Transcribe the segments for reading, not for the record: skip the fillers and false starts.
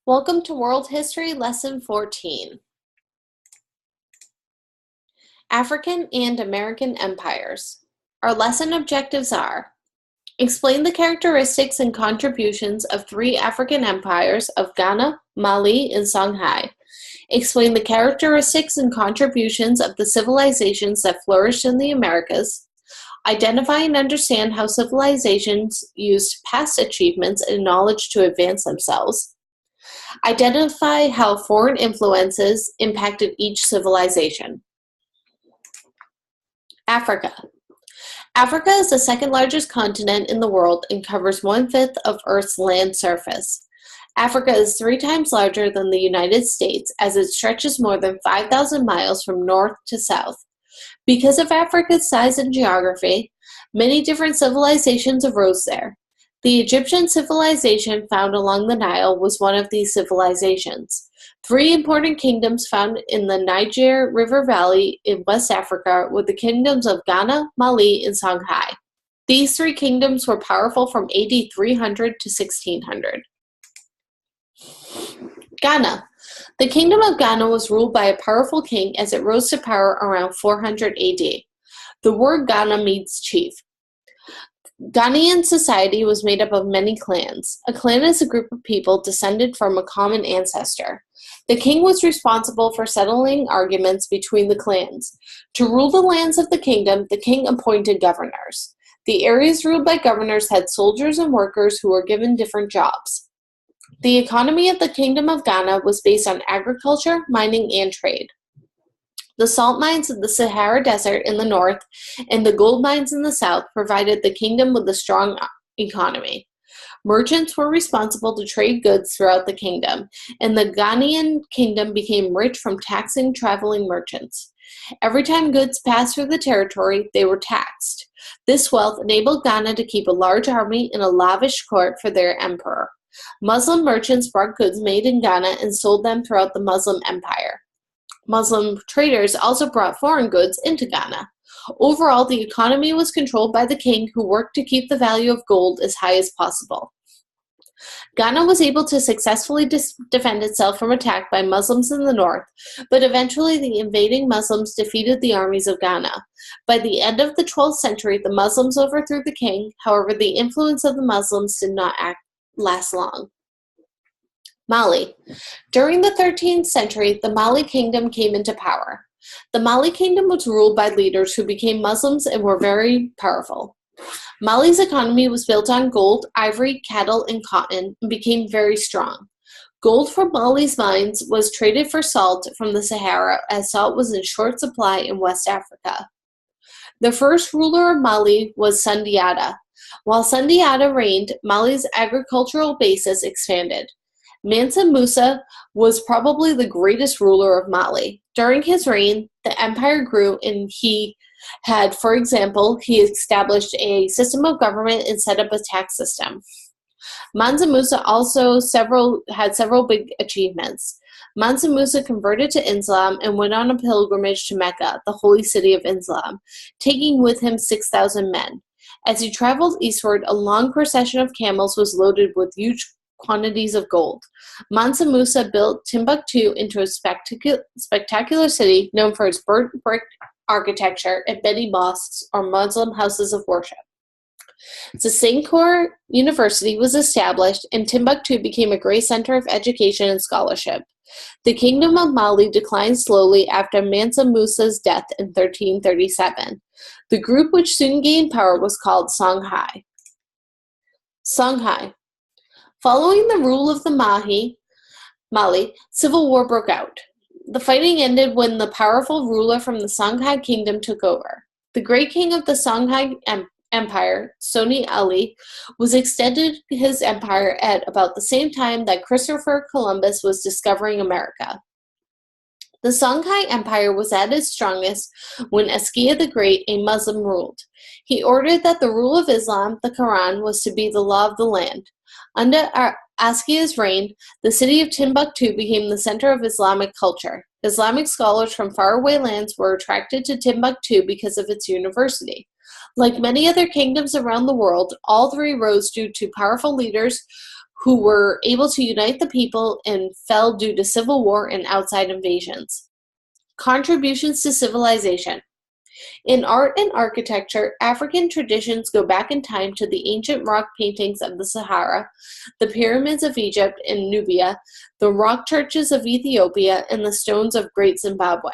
Welcome to World History Lesson 14. African and American Empires. Our lesson objectives are: explain the characteristics and contributions of three African empires of Ghana, Mali, and Songhai. Explain the characteristics and contributions of the civilizations that flourished in the Americas. Identify and understand how civilizations used past achievements and knowledge to advance themselves. Identify how foreign influences impacted each civilization. Africa. Africa is the second largest continent in the world and covers 1/5 of Earth's land surface. Africa is 3 times larger than the United States, as it stretches more than 5,000 miles from north to south. Because of Africa's size and geography, many different civilizations arose there. The Egyptian civilization found along the Nile was one of these civilizations. 3 important kingdoms found in the Niger River Valley in West Africa were the kingdoms of Ghana, Mali, and Songhai. These 3 kingdoms were powerful from AD 300 to 1600. Ghana. The kingdom of Ghana was ruled by a powerful king as it rose to power around 400 AD. The word Ghana means chief. Ghanaian society was made up of many clans. A clan is a group of people descended from a common ancestor. The king was responsible for settling arguments between the clans. To rule the lands of the kingdom, the king appointed governors. The areas ruled by governors had soldiers and workers who were given different jobs. The economy of the Kingdom of Ghana was based on agriculture, mining, and trade. The salt mines of the Sahara Desert in the north and the gold mines in the south provided the kingdom with a strong economy. Merchants were responsible to trade goods throughout the kingdom, and the Ghanaian kingdom became rich from taxing traveling merchants. Every time goods passed through the territory, they were taxed. This wealth enabled Ghana to keep a large army and a lavish court for their emperor. Muslim merchants brought goods made in Ghana and sold them throughout the Muslim Empire. Muslim traders also brought foreign goods into Ghana. Overall, the economy was controlled by the king, who worked to keep the value of gold as high as possible. Ghana was able to successfully defend itself from attack by Muslims in the north, but eventually the invading Muslims defeated the armies of Ghana. By the end of the 12th century, the Muslims overthrew the king. However, the influence of the Muslims did not last long. Mali. During the 13th century, the Mali kingdom came into power. The Mali kingdom was ruled by leaders who became Muslims and were very powerful. Mali's economy was built on gold, ivory, cattle, and cotton, and became very strong. Gold from Mali's mines was traded for salt from the Sahara, as salt was in short supply in West Africa. The first ruler of Mali was Sundiata. While Sundiata reigned, Mali's agricultural basis expanded. Mansa Musa was probably the greatest ruler of Mali. During his reign, the empire grew, and he established a system of government and set up a tax system. Mansa Musa also had several big achievements. Mansa Musa converted to Islam and went on a pilgrimage to Mecca, the holy city of Islam, taking with him 6,000 men. As he traveled eastward, a long procession of camels was loaded with huge quantities of gold. Mansa Musa built Timbuktu into a spectacular city known for its burnt brick architecture and many mosques, or Muslim houses of worship. Zincor University was established, and Timbuktu became a great center of education and scholarship. The Kingdom of Mali declined slowly after Mansa Musa's death in 1337. The group which soon gained power was called Songhai. Songhai. Following the rule of the Mali, civil war broke out. The fighting ended when the powerful ruler from the Songhai kingdom took over. The great king of the Songhai Empire, Soni Ali, was extended his empire at about the same time that Christopher Columbus was discovering America. The Songhai Empire was at its strongest when Askia the Great, a Muslim, ruled. He ordered that the rule of Islam, the Quran, was to be the law of the land. Under Askia's reign, the city of Timbuktu became the center of Islamic culture. Islamic scholars from faraway lands were attracted to Timbuktu because of its university. Like many other kingdoms around the world, all 3 rose due to powerful leaders who were able to unite the people and fell due to civil war and outside invasions. Contributions to civilization. In art and architecture, African traditions go back in time to the ancient rock paintings of the Sahara, the pyramids of Egypt and Nubia, the rock churches of Ethiopia, and the stones of Great Zimbabwe.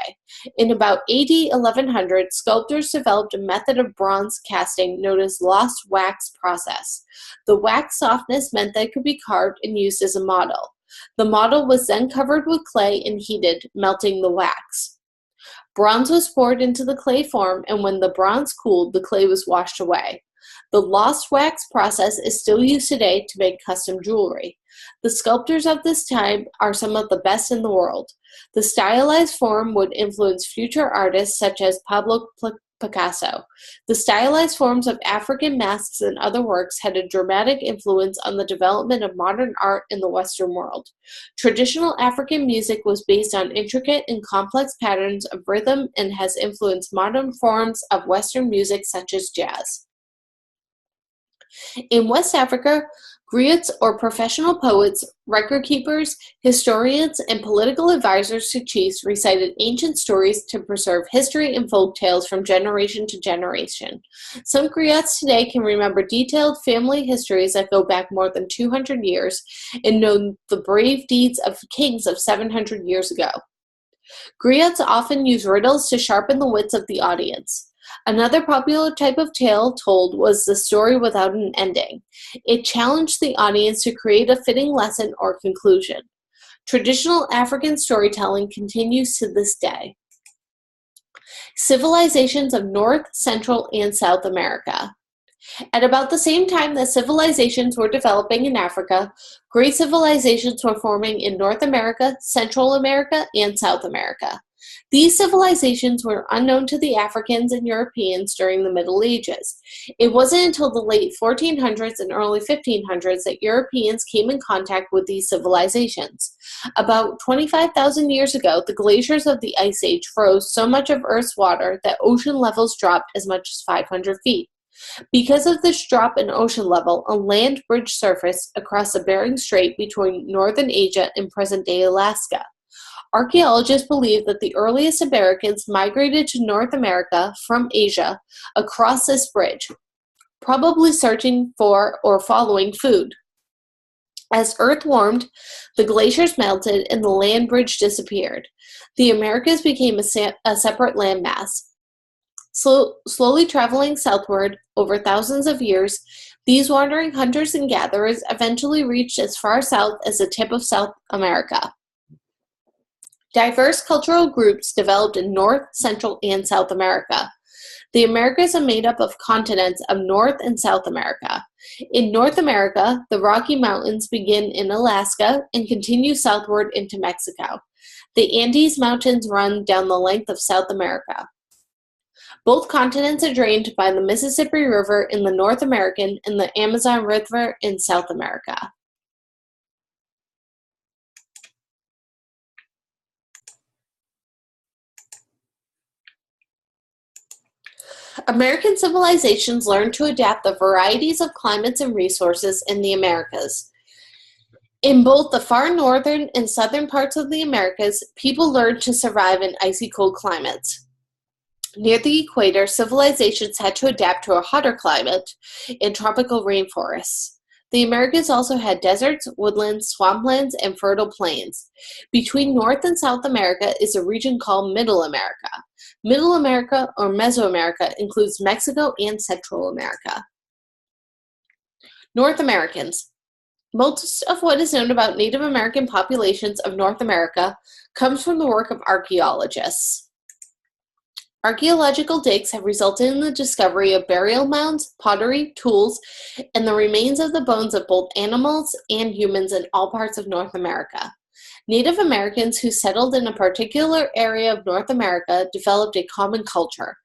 In about AD 1100, sculptors developed a method of bronze casting known as lost wax process. The wax softness meant that it could be carved and used as a model. The model was then covered with clay and heated, melting the wax. Bronze was poured into the clay form, and when the bronze cooled, the clay was washed away. The lost wax process is still used today to make custom jewelry. The sculptors of this time are some of the best in the world. The stylized form would influence future artists such as Pablo Picasso. The stylized forms of African masks and other works had a dramatic influence on the development of modern art in the Western world. Traditional African music was based on intricate and complex patterns of rhythm and has influenced modern forms of Western music such as jazz. In West Africa, griots, or professional poets, record keepers, historians, and political advisors to chiefs recited ancient stories to preserve history and folk tales from generation to generation. Some griots today can remember detailed family histories that go back more than 200 years and know the brave deeds of kings of 700 years ago. Griots often use riddles to sharpen the wits of the audience. Another popular type of tale told was the story without an ending. It challenged the audience to create a fitting lesson or conclusion. Traditional African storytelling continues to this day. Civilizations of North, Central, and South America. At about the same time that civilizations were developing in Africa, great civilizations were forming in North America, Central America, and South America. These civilizations were unknown to the Africans and Europeans during the Middle Ages. It wasn't until the late 1400s and early 1500s that Europeans came in contact with these civilizations. About 25,000 years ago, the glaciers of the Ice Age froze so much of Earth's water that ocean levels dropped as much as 500 feet. Because of this drop in ocean level, a land bridge surfaced across the Bering Strait between northern Asia and present-day Alaska. Archaeologists believe that the earliest Americans migrated to North America from Asia across this bridge, probably searching for or following food. As Earth warmed, the glaciers melted and the land bridge disappeared. The Americas became a separate landmass. Slowly traveling southward over thousands of years, these wandering hunters and gatherers eventually reached as far south as the tip of South America. Diverse cultural groups developed in North, Central, and South America. The Americas are made up of continents of North and South America. In North America, the Rocky Mountains begin in Alaska and continue southward into Mexico. The Andes Mountains run down the length of South America. Both continents are drained by the Mississippi River in the North American and the Amazon River in South America. American civilizations learned to adapt the varieties of climates and resources in the Americas. In both the far northern and southern parts of the Americas, people learned to survive in icy cold climates. Near the equator, civilizations had to adapt to a hotter climate in tropical rainforests. The Americas also had deserts, woodlands, swamplands, and fertile plains. Between North and South America is a region called Middle America. Middle America, or Mesoamerica, includes Mexico and Central America. North Americans. Most of what is known about Native American populations of North America comes from the work of archaeologists. Archaeological digs have resulted in the discovery of burial mounds, pottery, tools, and the remains of the bones of both animals and humans in all parts of North America. Native Americans who settled in a particular area of North America developed a common culture.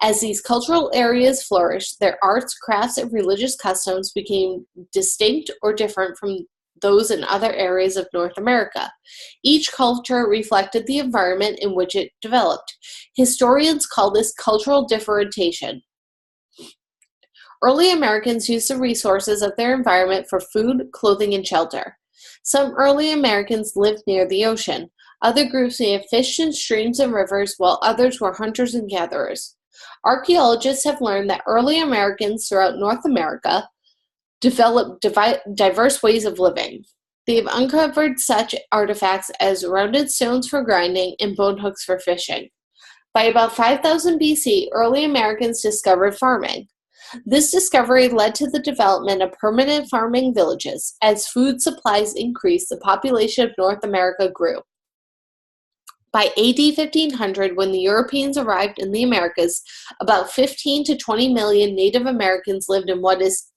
As these cultural areas flourished, their arts, crafts, and religious customs became distinct or different from those in other areas of North America. Each culture reflected the environment in which it developed. Historians call this cultural differentiation. Early Americans used the resources of their environment for food, clothing, and shelter. Some early Americans lived near the ocean. Other groups may have fished in streams and rivers, while others were hunters and gatherers. Archaeologists have learned that early Americans throughout North America developed diverse ways of living. They have uncovered such artifacts as rounded stones for grinding and bone hooks for fishing. By about 5000 BC, early Americans discovered farming. This discovery led to the development of permanent farming villages. As food supplies increased, the population of North America grew. By AD 1500, when the Europeans arrived in the Americas, about 15 to 20 million Native Americans lived in what is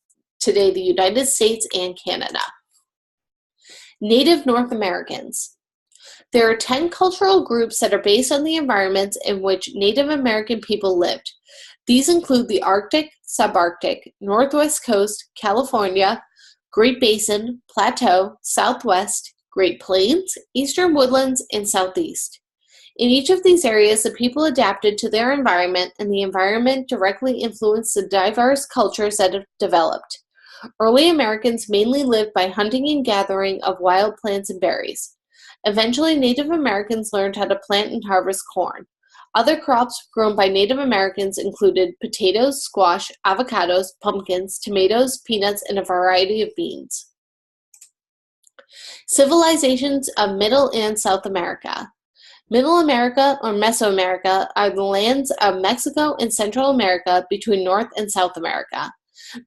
today the United States and Canada. Native North Americans. There are 10 cultural groups that are based on the environments in which Native American people lived. These include the Arctic, Subarctic, Northwest Coast, California, Great Basin, Plateau, Southwest, Great Plains, Eastern Woodlands, and Southeast. In each of these areas, the people adapted to their environment, and the environment directly influenced the diverse cultures that have developed. Early Americans mainly lived by hunting and gathering of wild plants and berries. Eventually, Native Americans learned how to plant and harvest corn. Other crops grown by Native Americans included potatoes, squash, avocados, pumpkins, tomatoes, peanuts, and a variety of beans. Civilizations of Middle and South America. Middle America, or Mesoamerica, are the lands of Mexico and Central America between North and South America.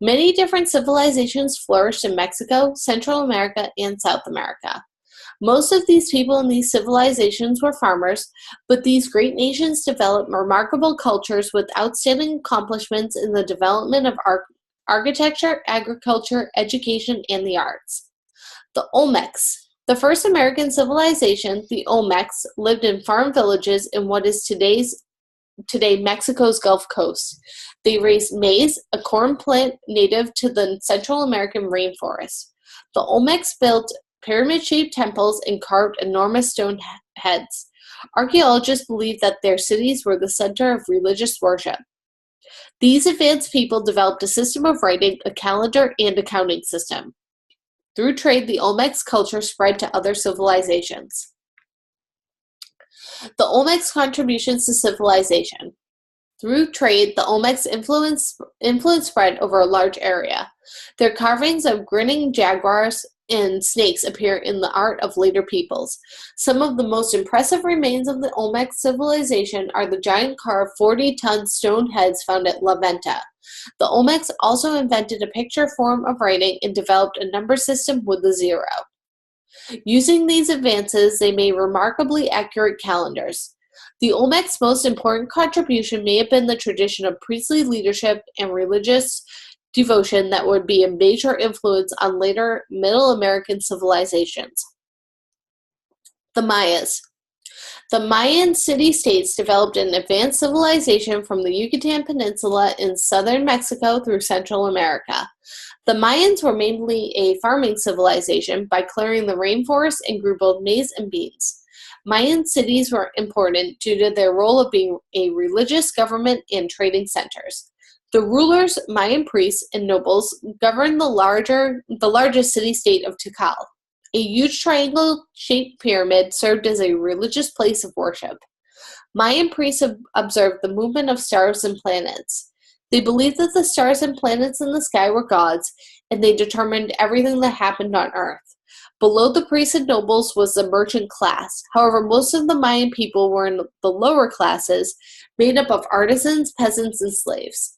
Many different civilizations flourished in Mexico, Central America, and South America. Most of these people in these civilizations were farmers, but these great nations developed remarkable cultures with outstanding accomplishments in the development of architecture, agriculture, education, and the arts. The Olmecs. The first American civilization, the Olmecs, lived in farm villages in what is today Mexico's Gulf Coast. They raised maize, a corn plant native to the Central American rainforest. The Olmecs built pyramid-shaped temples and carved enormous stone heads. Archaeologists believe that their cities were the center of religious worship. These advanced people developed a system of writing, a calendar, and accounting system. Through trade, the Olmecs culture spread to other civilizations. The Olmecs' contributions to civilization. Through trade, the Olmecs' influence spread over a large area. Their carvings of grinning jaguars and snakes appear in the art of later peoples. Some of the most impressive remains of the Olmec civilization are the giant carved 40-ton stone heads found at La Venta. The Olmecs also invented a picture form of writing and developed a number system with the zero. Using these advances, they made remarkably accurate calendars. The Olmecs' most important contribution may have been the tradition of priestly leadership and religious devotion that would be a major influence on later Middle American civilizations. The Mayas. The Mayan city-states developed an advanced civilization from the Yucatan Peninsula in southern Mexico through Central America. The Mayans were mainly a farming civilization by clearing the rainforest and grew both maize and beans. Mayan cities were important due to their role of being a religious government and trading centers. The rulers, Mayan priests, and nobles governed the largest city-state of Tikal. A huge triangle-shaped pyramid served as a religious place of worship. Mayan priests observed the movement of stars and planets. They believed that the stars and planets in the sky were gods, and they determined everything that happened on Earth. Below the priests and nobles was the merchant class. However, most of the Mayan people were in the lower classes, made up of artisans, peasants, and slaves.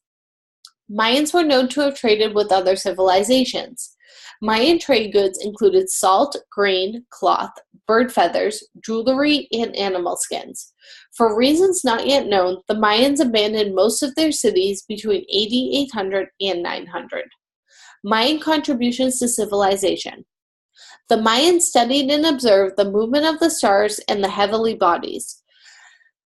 Mayans were known to have traded with other civilizations. Mayan trade goods included salt, grain, cloth, bird feathers, jewelry, and animal skins. For reasons not yet known, the Mayans abandoned most of their cities between AD 800 and 900. Mayan contributions to civilization. The Mayans studied and observed the movement of the stars and the heavenly bodies.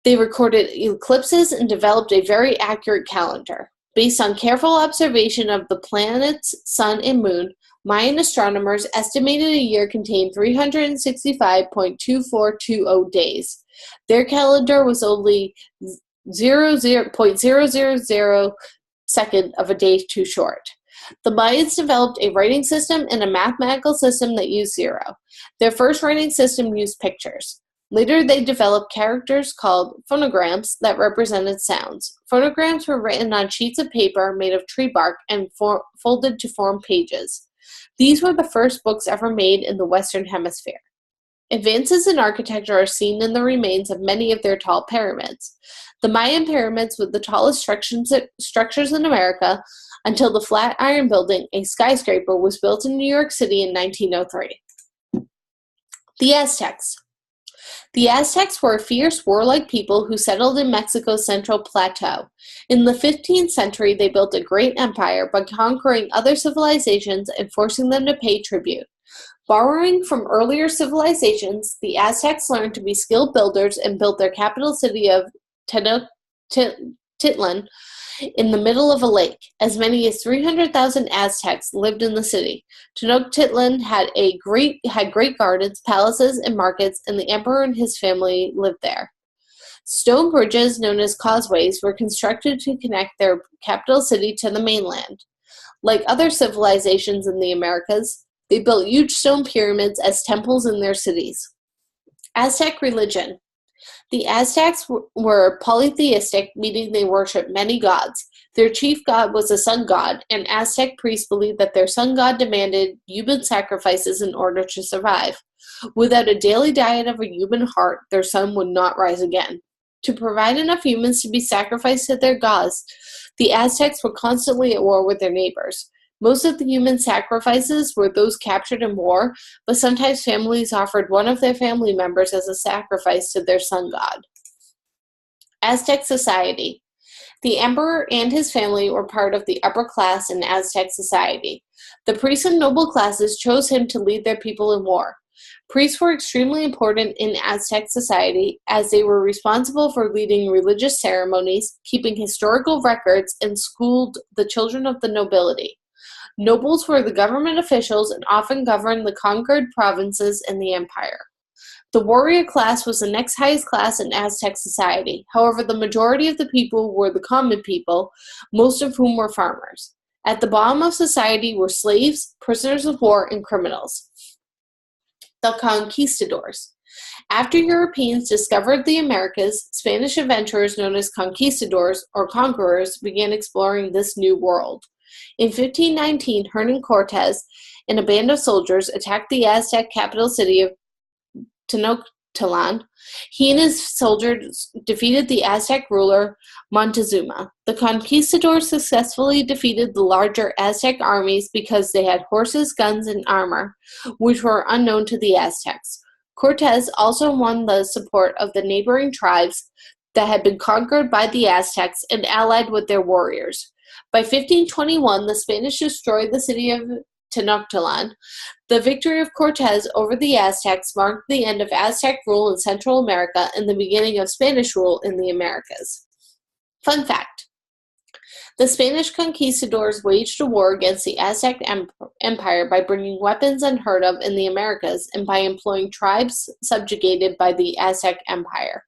They recorded eclipses and developed a very accurate calendar. Based on careful observation of the planets, sun, and moon, Mayan astronomers estimated a year contained 365.2420 days. Their calendar was only 0.0002 second of a day too short. The Mayans developed a writing system and a mathematical system that used zero. Their first writing system used pictures. Later, they developed characters called phonograms that represented sounds. Phonograms were written on sheets of paper made of tree bark and folded to form pages. These were the first books ever made in the Western Hemisphere. Advances in architecture are seen in the remains of many of their tall pyramids. The Mayan pyramids were the tallest structures in America until the Flatiron Building, a skyscraper, was built in New York City in 1903. The Aztecs. The Aztecs were a fierce, warlike people who settled in Mexico's central plateau. In the 15th century, they built a great empire by conquering other civilizations and forcing them to pay tribute. Borrowing from earlier civilizations, the Aztecs learned to be skilled builders and built their capital city of Tenochtitlan in the middle of a lake. As many as 300,000 Aztecs lived in the city. Tenochtitlan had great gardens, palaces, and markets, and the emperor and his family lived there. Stone bridges, known as causeways, were constructed to connect their capital city to the mainland. Like other civilizations in the Americas, they built huge stone pyramids as temples in their cities. Aztec religion. The Aztecs were polytheistic, meaning they worshipped many gods. Their chief god was a sun god, and Aztec priests believed that their sun god demanded human sacrifices in order to survive. Without a daily diet of a human heart, their sun would not rise again. To provide enough humans to be sacrificed to their gods, the Aztecs were constantly at war with their neighbors. Most of the human sacrifices were those captured in war, but sometimes families offered one of their family members as a sacrifice to their sun god. Aztec Society. The emperor and his family were part of the upper class in Aztec society. The priests and noble classes chose him to lead their people in war. Priests were extremely important in Aztec society as they were responsible for leading religious ceremonies, keeping historical records, and schooled the children of the nobility. Nobles were the government officials and often governed the conquered provinces and the empire. The warrior class was the next highest class in Aztec society. However, the majority of the people were the common people, most of whom were farmers. At the bottom of society were slaves, prisoners of war, and criminals. The conquistadors. After Europeans discovered the Americas, Spanish adventurers known as conquistadors or conquerors began exploring this new world. In 1519, Hernan Cortes and a band of soldiers attacked the Aztec capital city of Tenochtitlan. He and his soldiers defeated the Aztec ruler Montezuma. The conquistadors successfully defeated the larger Aztec armies because they had horses, guns, and armor, which were unknown to the Aztecs. Cortes also won the support of the neighboring tribes that had been conquered by the Aztecs and allied with their warriors. By 1521, the Spanish destroyed the city of Tenochtitlan. The victory of Cortes over the Aztecs marked the end of Aztec rule in Central America and the beginning of Spanish rule in the Americas. Fun fact: the Spanish conquistadors waged a war against the Aztec Empire by bringing weapons unheard of in the Americas and by employing tribes subjugated by the Aztec Empire.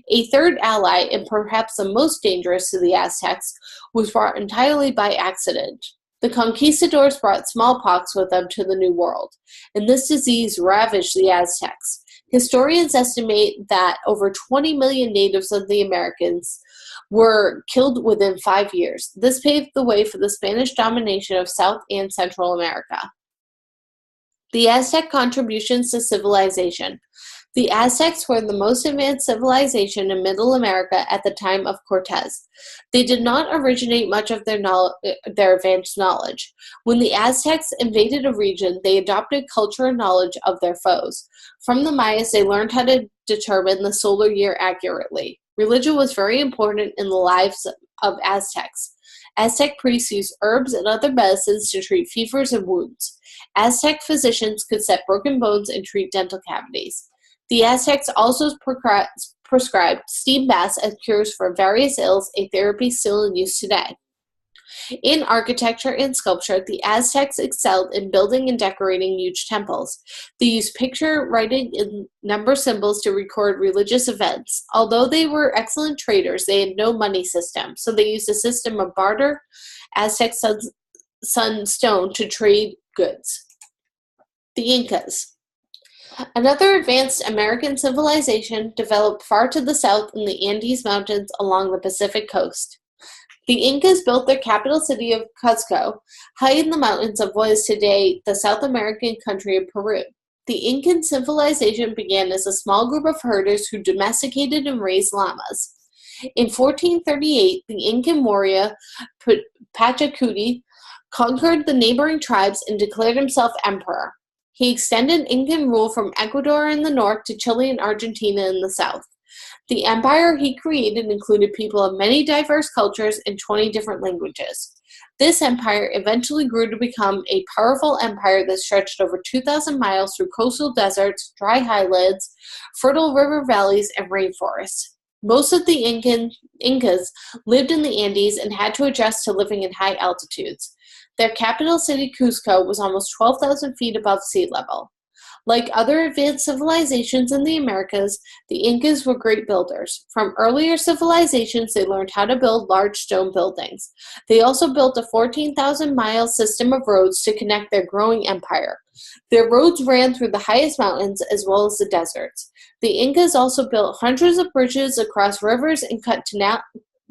A third ally, and perhaps the most dangerous to the Aztecs, was brought entirely by accident. The conquistadors brought smallpox with them to the New World, and this disease ravaged the Aztecs. Historians estimate that over 20 million natives of the Americas were killed within 5 years. This paved the way for the Spanish domination of South and Central America. The Aztec contributions to civilization. The Aztecs were the most advanced civilization in Middle America at the time of Cortes. They did not originate much of their advanced knowledge. When the Aztecs invaded a region, they adopted culture and knowledge of their foes. From the Mayas, they learned how to determine the solar year accurately. Religion was very important in the lives of Aztecs. Aztec priests used herbs and other medicines to treat fevers and wounds. Aztec physicians could set broken bones and treat dental cavities. The Aztecs also prescribed steam baths as cures for various ills, a therapy still in use today. In architecture and sculpture, the Aztecs excelled in building and decorating huge temples. They used picture writing and number symbols to record religious events. Although they were excellent traders, they had no money system, so they used a system of barter, Aztec sunstone, to trade goods. The Incas. Another advanced American civilization developed far to the south in the Andes Mountains along the Pacific coast. The Incas built their capital city of Cuzco high in the mountains of what is today the South American country of Peru. The Incan civilization began as a small group of herders who domesticated and raised llamas. In 1438, the Incan warrior Pachacuti conquered the neighboring tribes and declared himself emperor. He extended Incan rule from Ecuador in the north to Chile and Argentina in the south. The empire he created included people of many diverse cultures and 20 different languages. This empire eventually grew to become a powerful empire that stretched over 2,000 miles through coastal deserts, dry highlands, fertile river valleys, and rainforests. Most of the Incas lived in the Andes and had to adjust to living in high altitudes. Their capital city, Cuzco, was almost 12,000 feet above sea level. Like other advanced civilizations in the Americas, the Incas were great builders. From earlier civilizations, they learned how to build large stone buildings. They also built a 14,000-mile system of roads to connect their growing empire. Their roads ran through the highest mountains as well as the deserts. The Incas also built hundreds of bridges across rivers and cut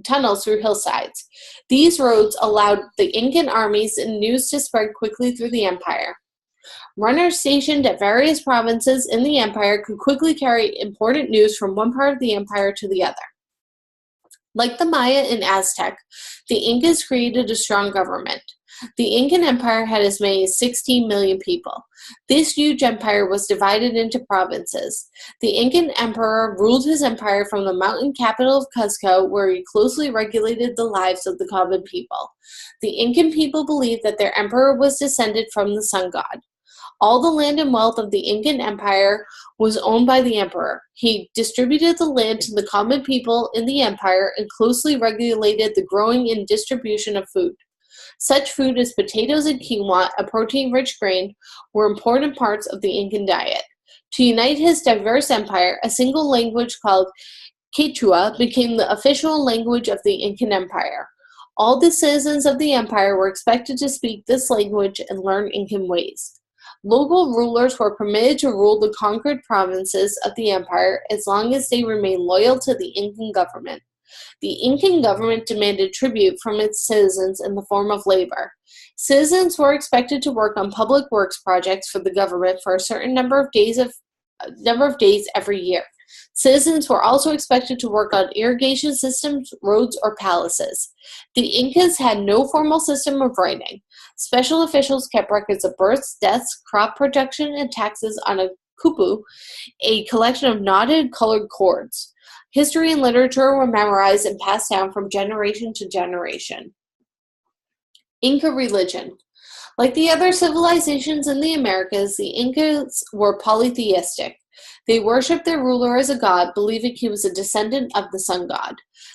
tunnels through hillsides. These roads allowed the Incan armies and news to spread quickly through the empire. Runners stationed at various provinces in the empire could quickly carry important news from one part of the empire to the other. Like the Maya and Aztec, the Incas created a strong government. The Incan Empire had as many as 16 million people. This huge empire was divided into provinces. The Incan emperor ruled his empire from the mountain capital of Cuzco, where he closely regulated the lives of the common people. The Incan people believed that their emperor was descended from the sun god. All the land and wealth of the Incan Empire was owned by the emperor. He distributed the land to the common people in the empire and closely regulated the growing and distribution of food. Such food as potatoes and quinoa, a protein-rich grain, were important parts of the Incan diet. To unite his diverse empire, a single language called Quechua became the official language of the Incan Empire. All the citizens of the empire were expected to speak this language and learn Incan ways. Local rulers were permitted to rule the conquered provinces of the empire as long as they remained loyal to the Incan government. The Incan government demanded tribute from its citizens in the form of labor. Citizens were expected to work on public works projects for the government for a certain number of days every year. Citizens were also expected to work on irrigation systems, roads, or palaces. The Incas had no formal system of writing. Special officials kept records of births, deaths, crop production, and taxes on a cupu, a collection of knotted colored cords. History and literature were memorized and passed down from generation to generation. Inca Religion. Like the other civilizations in the Americas, the Incas were polytheistic. They worshipped their ruler as a god, believing he was a descendant of the sun god.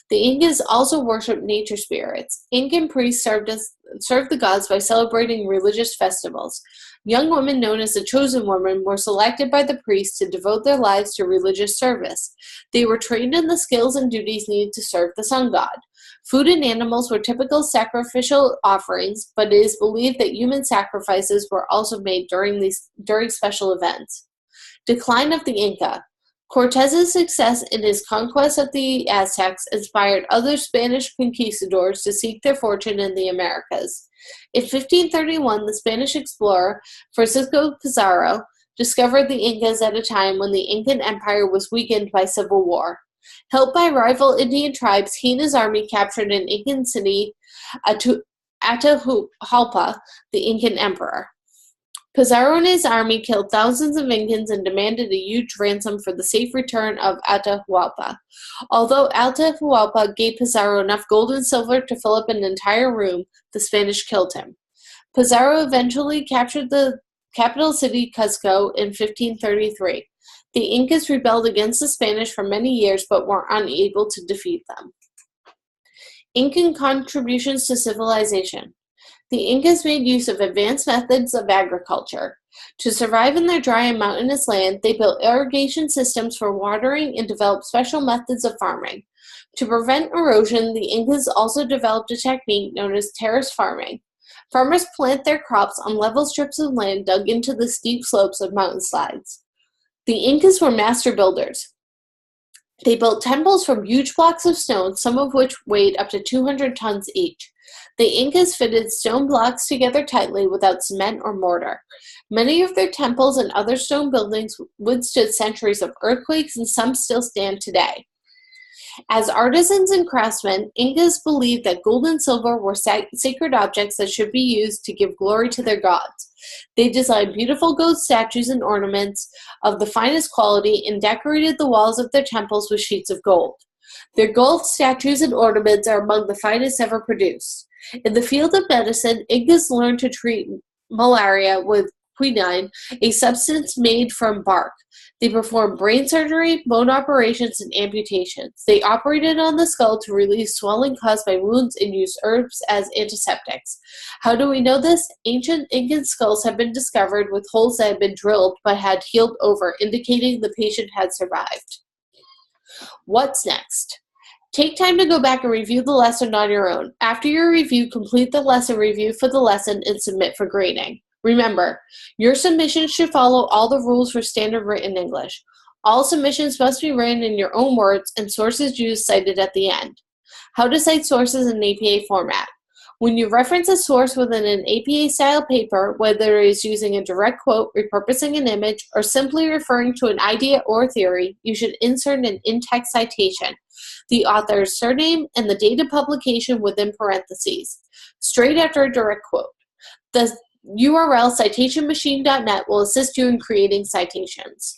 The Incas also worshipped nature spirits. Incan priests served the gods by celebrating religious festivals. Young women known as the chosen women were selected by the priests to devote their lives to religious service. They were trained in the skills and duties needed to serve the sun god. Food and animals were typical sacrificial offerings, but it is believed that human sacrifices were also made during special events. Decline of the Inca. Cortez's success in his conquest of the Aztecs inspired other Spanish conquistadors to seek their fortune in the Americas. In 1531, the Spanish explorer Francisco Pizarro discovered the Incas at a time when the Incan Empire was weakened by civil war. Helped by rival Indian tribes, he and his army captured an Incan city, Atahualpa, the Incan emperor. Pizarro and his army killed thousands of Incans and demanded a huge ransom for the safe return of Atahualpa. Although Atahualpa gave Pizarro enough gold and silver to fill up an entire room, the Spanish killed him. Pizarro eventually captured the capital city Cuzco in 1533. The Incas rebelled against the Spanish for many years but were unable to defeat them. Incan contributions to civilization. The Incas made use of advanced methods of agriculture. To survive in their dry and mountainous land, they built irrigation systems for watering and developed special methods of farming. To prevent erosion, the Incas also developed a technique known as terrace farming. Farmers plant their crops on level strips of land dug into the steep slopes of mountainsides. The Incas were master builders. They built temples from huge blocks of stone, some of which weighed up to 200 tons each. The Incas fitted stone blocks together tightly without cement or mortar. Many of their temples and other stone buildings withstood centuries of earthquakes, and some still stand today. As artisans and craftsmen, Incas believed that gold and silver were sacred objects that should be used to give glory to their gods. They designed beautiful gold statues and ornaments of the finest quality and decorated the walls of their temples with sheets of gold. Their gold statues and ornaments are among the finest ever produced. In the field of medicine, Incas learned to treat malaria with quinine, a substance made from bark. They performed brain surgery, bone operations, and amputations. They operated on the skull to relieve swelling caused by wounds and used herbs as antiseptics. How do we know this? Ancient Incan skulls have been discovered with holes that had been drilled but had healed over, indicating the patient had survived. What's next? Take time to go back and review the lesson on your own. After your review, complete the lesson review for the lesson and submit for grading. Remember, your submission should follow all the rules for standard written English. All submissions must be written in your own words and sources used cited at the end. How to cite sources in APA format. When you reference a source within an APA-style paper, whether it is using a direct quote, repurposing an image, or simply referring to an idea or theory, you should insert an in-text citation, the author's surname, and the date of publication within parentheses, straight after a direct quote. The URL citationmachine.net will assist you in creating citations.